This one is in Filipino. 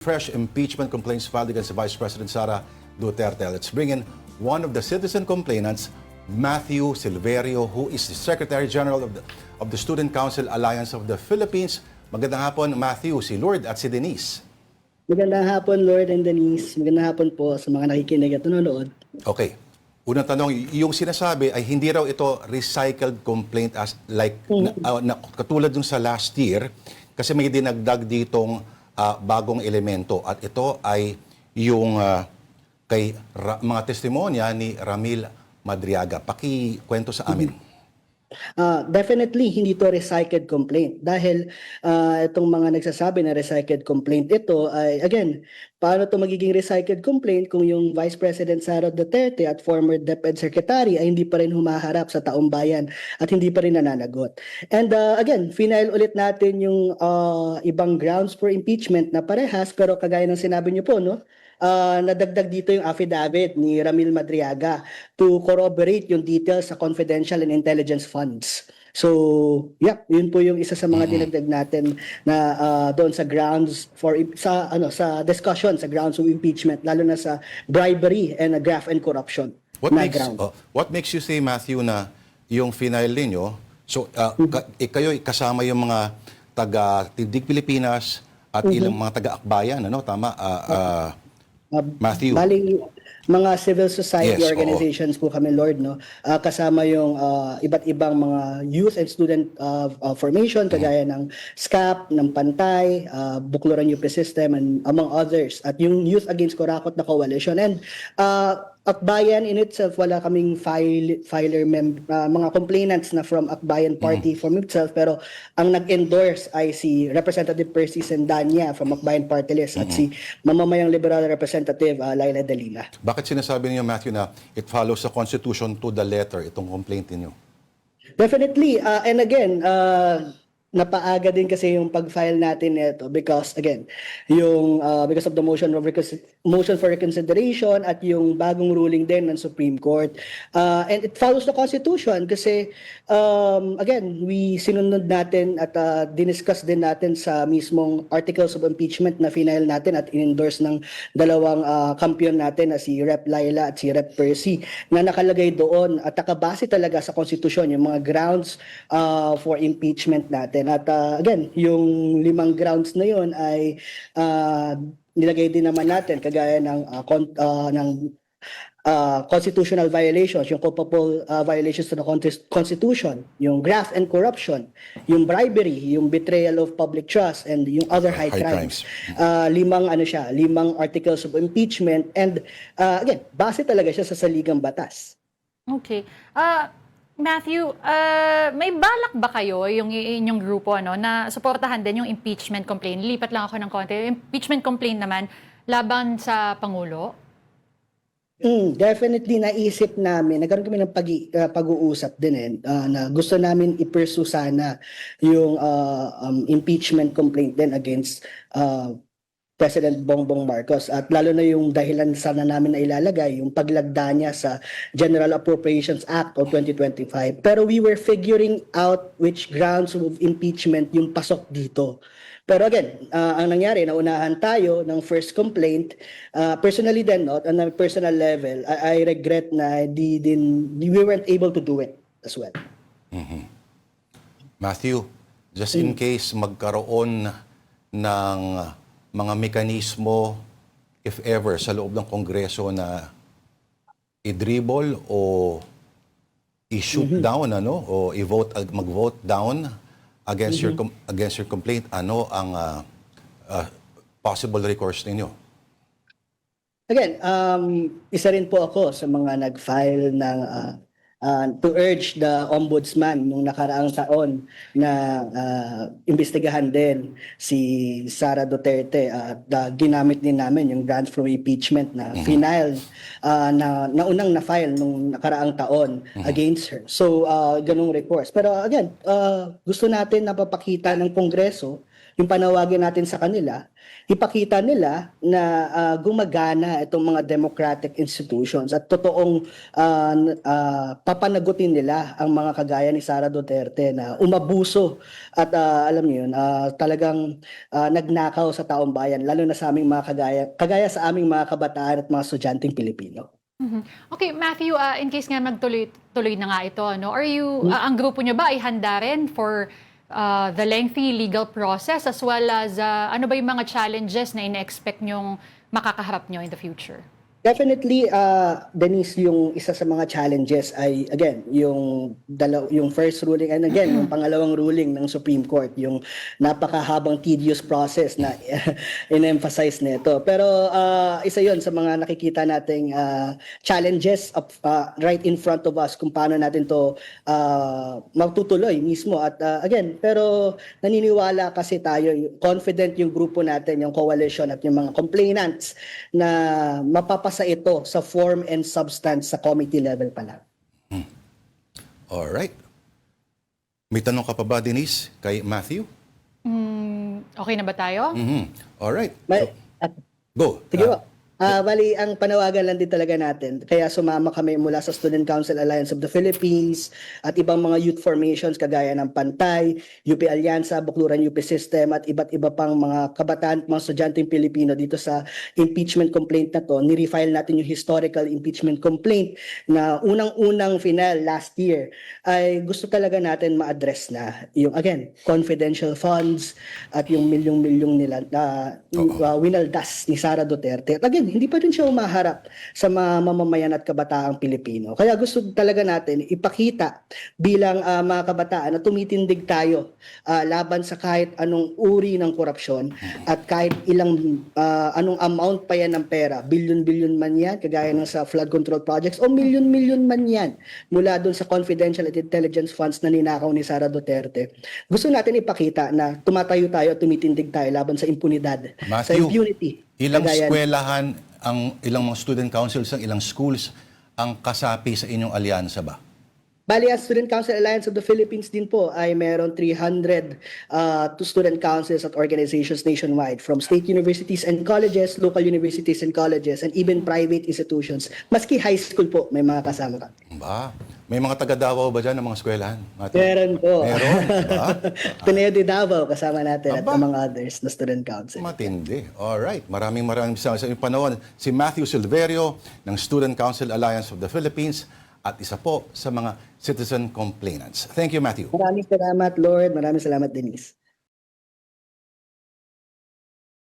Fresh impeachment complaints filed against Vice President Sara Duterte. Let's bring in one of the citizen complainants, Matthew Silverio, who is the Secretary General of the Student Council Alliance of the Philippines. Magandang hapon, Matthew, si Lord at si Denise. Magandang hapon, Lord and Denise. Magandang hapon po sa mga nakikinig at nanonood. Okay. Unang tanong, yung sinasabi ay hindi raw ito recycled complaint as like katulad dun sa last year kasi may dinagdag ditong bagong elemento at ito ay yung kay mga testimonya ni Ramil Madriaga. Pakikwento sa amin. Definitely, hindi to recycled complaint dahil itong mga nagsasabi na recycled complaint ito ay, again, paano to magiging recycled complaint kung yung Vice President Sara Duterte at former DepEd Secretary ay hindi pa rin humaharap sa taong bayan at hindi pa rin nananagot. And again, final ulit natin yung ibang grounds for impeachment na parehas pero kagaya ng sinabi niyo po, no? Nadagdag dito yung affidavit ni Ramil Madriaga to corroborate yung details sa confidential and intelligence funds. So, yeah, yun po yung isa sa mga dinagdag natin na doon sa grounds for sa discussion sa grounds of impeachment lalo na sa bribery and graft and corruption. What makes you say, Matthew, na yung final ninyo, so kayo kasama yung mga taga-Tindig Pilipinas at ilang mga taga-akbayan, ano? Tama? Matthew. Bali, mga civil society Yes, organizations po kami, Lord, no? Kasama yung iba't ibang mga youth and student formation, kagaya ng SCAP, ng Pantay, Bukluran UP System, and among others. At yung Youth Against Kurakot na coalition. And Akbayan in itself, wala kaming mga complainants na from Akbayan Party from itself, pero ang nag-endorse ay si Representative Percy Sendanya from Akbayan Party List at si mamamayang Liberal Representative Laila Dalila. Bakit sinasabi niyo, Matthew, na it follows the Constitution to the letter, itong complaint niyo? Definitely. And again, napaaga din kasi yung pag-file natin nito because again, yung because of the motion for reconsideration at yung bagong ruling din ng Supreme Court. And it follows the Constitution kasi again, we sinunod natin at diniscuss din natin sa mismong articles of impeachment na final natin at in-endorse ng dalawang kampiyon natin na si Rep. Laila at si Rep. Percy na nakalagay doon at nakabase talaga sa Constitution yung mga grounds for impeachment natin. At again, yung 5 grounds na yun ay nilagay din naman natin kagaya ng constitutional violations, yung culpable violations to the Constitution, yung graft and corruption, yung bribery, yung betrayal of public trust, and yung other high crimes. 5 articles of impeachment and again, base talaga siya sa saligang batas. Okay. Matthew, may balak ba kayo, yung inyong grupo, na suportahan din yung impeachment complaint? Lipat lang ako ng konti. Impeachment complaint naman laban sa Pangulo? Definitely naisip namin, nagkaroon kami ng pag-uusap din na gusto namin i-pursue sana yung impeachment complaint din against President Bongbong Marcos at lalo na yung dahilan sana namin na ilalagay yung paglagda niya sa General Appropriations Act of 2025. Pero we were figuring out which grounds of impeachment yung pasok dito. Pero again, ang nangyari, naunahan tayo ng first complaint. Personally then, on a personal level, I regret na we weren't able to do it as well. Matthew, just in case magkaroon ng mga mekanismo, if ever, sa loob ng Kongreso na i-dribble o i-shoot down, o mag-vote down against your complaint, ano ang possible recourse ninyo? Again, isa rin po ako sa mga nag-file ng to urge the ombudsman nung nakaraang taon na imbestigahan din si Sara Duterte at ginamit din namin yung grant from impeachment na final na unang na-file nung nakaraang taon against her. So, ganung recourse. Pero again, gusto natin napapakita ng Kongreso yung panawagan natin sa kanila, ipakita nila na gumagana itong mga democratic institutions at totoong papanagutin nila ang mga kagaya ni Sara Duterte na umabuso at alam niyo yun, talagang nagnakaw sa taong bayan, lalo na sa aming mga kagaya sa aming mga kabataan at mga estudyanteng Pilipino. Okay, Matthew, in case nga magtuloy na nga ito, no? Ang grupo nyo ba ay handa rin for the lengthy legal process as well as ano ba yung mga challenges na ina-expect nyong makakaharap nyo in the future? Definitely, Denise, yung isa sa mga challenges ay, again, yung first ruling, and again, yung pangalawang ruling ng Supreme Court, yung napakahabang tedious process na in-emphasize nito. Pero isa yon sa mga nakikita nating challenges right in front of us kung paano natin to magtutuloy mismo. At again, pero naniniwala kasi tayo, confident yung grupo natin, yung coalition at yung mga complainants na mapapasa ito sa form and substance sa committee level pa lang. Alright. May tanong ka pa ba, Denise, kay Matthew? Okay na ba tayo? Alright. May- Go. Sige po. Bali, ang panawagan lang din talaga natin. Kaya sumama kami mula sa Student Council Alliance of the Philippines at ibang mga youth formations kagaya ng Pantay, UP Alyansa, Bukluran UP System at iba't iba pang mga kabataan at mga estudyanteng Pilipino dito sa impeachment complaint na to. Ni-refile natin yung historical impeachment complaint na unang-unang final last year. Ay gusto talaga natin ma-address na yung, again, confidential funds at yung milyong-milyong nila na winaldas ni Sara Duterte. At again, hindi pa rin siya umaharap sa mga mamamayan at kabataang Pilipino. Kaya gusto talaga natin ipakita bilang mga kabataan na tumitindig tayo laban sa kahit anong uri ng korupsyon at kahit anong amount pa yan ng pera, billion-billion man yan, kagaya ng sa flood control projects, o million-million man yan mula doon sa confidential at intelligence funds na ninakaw ni Sara Duterte. Gusto natin ipakita na tumatayo tayo at tumitindig tayo laban sa impunidad, sa Matthew, impunity. ilang Kagaya- eskwelahan, ilang mga student councils ng ilang schools ang kasapi sa inyong alyansa ba? Bali, ang Student Council Alliance of the Philippines din po ay meron 300 to student councils at organizations nationwide from state universities and colleges, local universities and colleges, and even private institutions. Maski high school po, may mga kasama ka. Ba? May mga taga-Davao ba dyan ng mga eskwelahan? Matthew? Meron po. Meron, ba? Ateneo de Davao kasama natin at Aba. among others na student council. Matindi. Alright. Maraming salamat sa inyong panahon. Si Matthew Silverio ng Student Council Alliance of the Philippines at isa po sa mga citizen complainants. Thank you, Matthew. Maraming salamat, Lord. Maraming salamat, Denise.